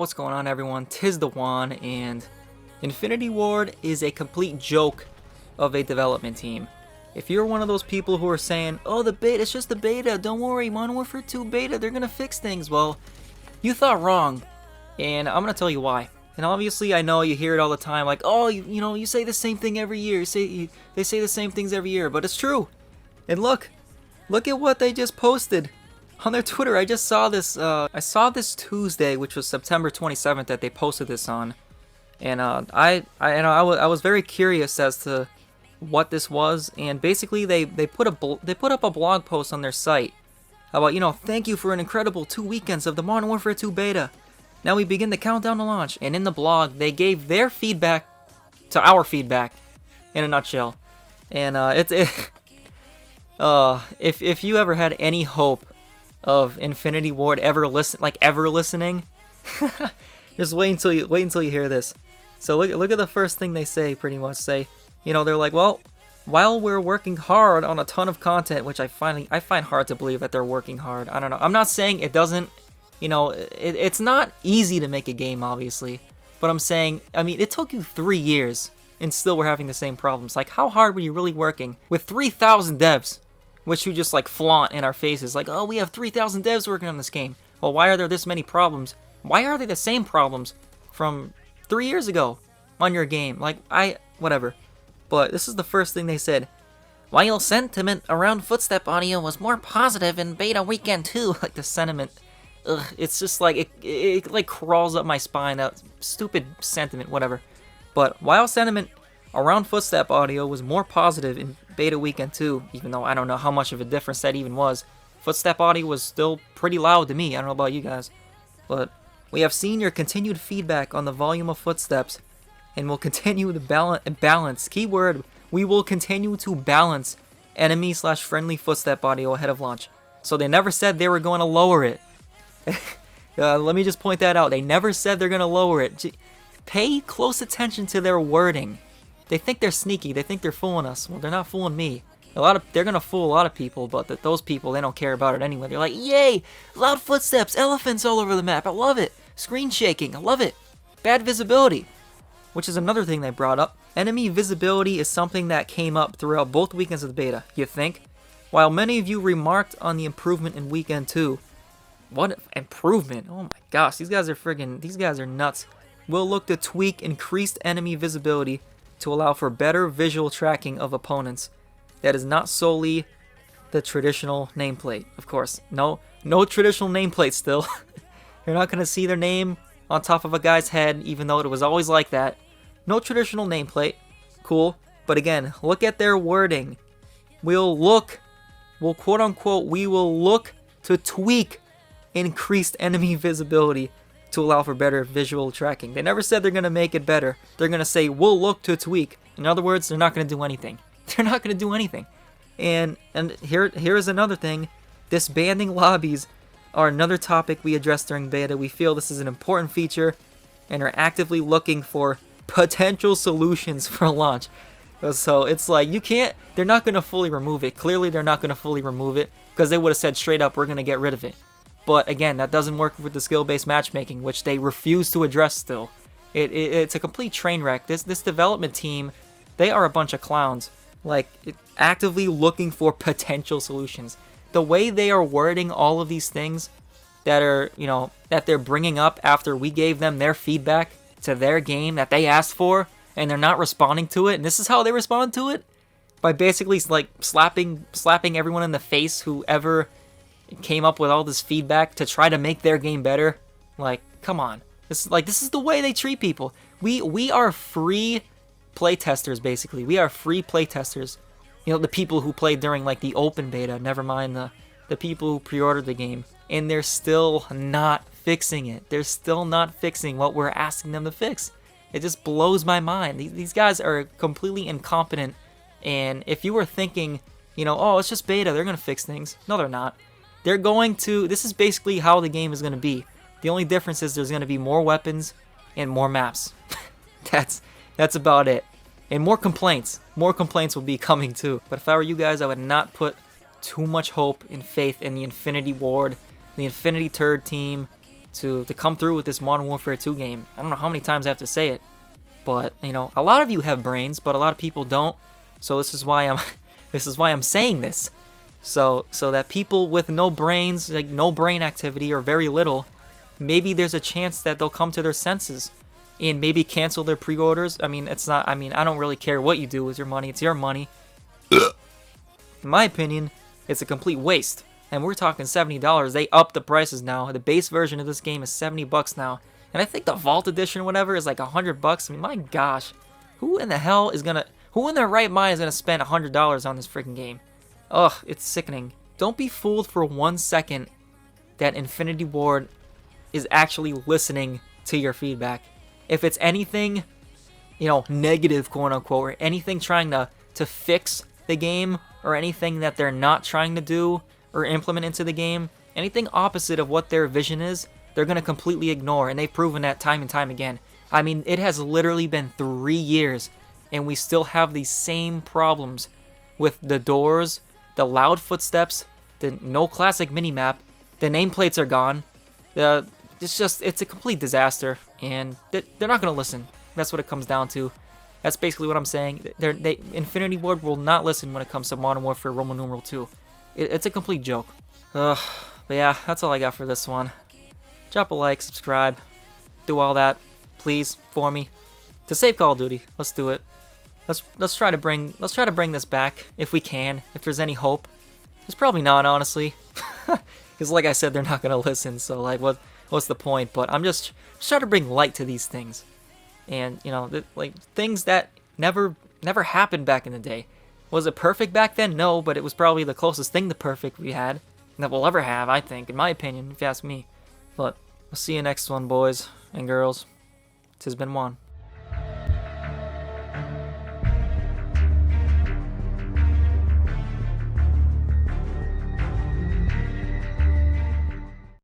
What's going on, everyone? Tis the Juan, and Infinity Ward is a complete joke of a development team. If you're one of those people who are saying, oh, the beta, it's just the beta, don't worry, Modern Warfare 2 beta, they're gonna fix things, well, you thought wrong, and I'm gonna tell you why. And obviously, I know you hear it all the time, like, oh, you say the same thing every year, they say the same things every year, but it's true. And look at what they just posted on their Twitter. I just saw this, I saw this Tuesday, which was September 27th, that they posted this on. And I was very curious as to what this was, and basically they put up a blog post on their site about, thank you for an incredible 2 weekends of the Modern Warfare 2 beta. Now we begin the countdown to launch. And in the blog, they gave their feedback to our feedback in a nutshell. And if you ever had any hope of Infinity Ward ever listening, just wait until you hear this. So look at the first thing they say. Pretty much say, they're like, well, while we're working hard on a ton of content, which I find hard to believe that they're working hard. I don't know. I'm not saying it doesn't. It's not easy to make a game, obviously, but I'm saying, it took you 3 years and still we're having the same problems. Like, how hard were you really working with 3,000 devs? Which you just flaunt in our faces, like, oh, we have 3,000 devs working on this game. Well, why are there this many problems? Why are they the same problems from 3 years ago on your game? Whatever. But this is the first thing they said. While sentiment around footstep audio was more positive in beta weekend 2, the sentiment, it's just it crawls up my spine. That stupid sentiment, whatever. But while sentiment around footstep audio was more positive in beta weekend 2, even though I don't know how much of a difference that even was. Footstep audio was still pretty loud to me. I don't know about you guys. But we have seen your continued feedback on the volume of footsteps, and will continue to balance. Keyword, we will continue to balance enemy/friendly footstep audio ahead of launch. So they never said they were going to lower it. Let me just point that out. They never said they're going to lower it. Pay close attention to their wording. They think they're sneaky. They think they're fooling us. Well, they're not fooling me. They're gonna fool a lot of people, but those people, they don't care about it anyway. They're like, yay, loud footsteps, elephants all over the map. I love it. Screen shaking. I love it. Bad visibility, which is another thing they brought up. Enemy visibility is something that came up throughout both weekends of the beta. You think? While many of you remarked on the improvement in weekend 2, what improvement? Oh my gosh, these guys are nuts. We'll look to tweak increased enemy visibility to allow for better visual tracking of opponents. That is not solely the traditional nameplate, of course. No traditional nameplate still. You're not going to see their name on top of a guy's head, even though it was always like that. No traditional nameplate. Cool. But again, look at their wording. We will look to tweak increased enemy visibility to allow for better visual tracking. They never said they're going to make it better. They're going to say, we'll look to tweak. In other words, they're not going to do anything. They're not going to do anything. And here's another thing. Disbanding lobbies are another topic we addressed during beta. We feel this is an important feature and are actively looking for potential solutions for launch. So it's like, they're not going to fully remove it. Clearly, they're not going to fully remove it because they would have said straight up, we're going to get rid of it. But again, that doesn't work with the skill-based matchmaking, which they refuse to address still. It's a complete train wreck. This development team, they are a bunch of clowns. Actively looking for potential solutions. The way they are wording all of these things that are, that they're bringing up after we gave them their feedback to their game that they asked for, and they're not responding to it, and this is how they respond to it? By basically, slapping everyone in the face who ever came up with all this feedback to try to make their game better. Come on. This is the way they treat people. We are free playtesters, basically. We are free playtesters. The people who played during the open beta, never mind the people who pre-ordered the game, and they're still not fixing it. They're still not fixing what we're asking them to fix. It just blows my mind. These guys are completely incompetent, and if you were thinking, oh, it's just beta, they're gonna fix things. No, they're not. They're going to, this is basically how the game is going to be. The only difference is there's going to be more weapons and more maps. That's about it. And more complaints. More complaints will be coming too. But if I were you guys, I would not put too much hope and faith in the Infinity Ward, the Infinity Turd team, to come through with this Modern Warfare 2 game. I don't know how many times I have to say it, but you know, a lot of you have brains, but a lot of people don't. So this is why I'm saying this. So that people with no brains, like no brain activity or very little, maybe there's a chance that they'll come to their senses and maybe cancel their pre-orders. I mean, I don't really care what you do with your money. It's your money. In my opinion, it's a complete waste. And we're talking $70. They upped the prices now. The base version of this game is $70 now. And I think the Vault Edition or whatever is like $100. I mean, my gosh. Who in their right mind is gonna spend $100 on this freaking game? Ugh, it's sickening. Don't be fooled for 1 second that Infinity Ward is actually listening to your feedback. If it's anything, you know, negative, quote unquote, or anything trying to fix the game, or anything that they're not trying to do or implement into the game, anything opposite of what their vision is, they're going to completely ignore, and they've proven that time and time again. I mean, it has literally been 3 years, and we still have these same problems with the doors, the loud footsteps, the no classic minimap, the nameplates are gone. It's a complete disaster, and they're not going to listen. That's what it comes down to. That's basically what I'm saying. Infinity Ward will not listen when it comes to Modern Warfare Roman numeral 2. It's a complete joke. But yeah, that's all I got for this one. Drop a like, subscribe, do all that, please, for me. To save Call of Duty, let's do it. Let's try to bring this back if we can. If there's any hope, there's probably not, honestly, because like I said, they're not gonna listen. So like, what's the point? But I'm just trying to bring light to these things, and you know, like things that never happened back in the day. Was it perfect back then? No, but it was probably the closest thing to perfect we had, that we'll ever have, I think, in my opinion, if you ask me. But I'll see you next one, boys and girls. 'Tis been one.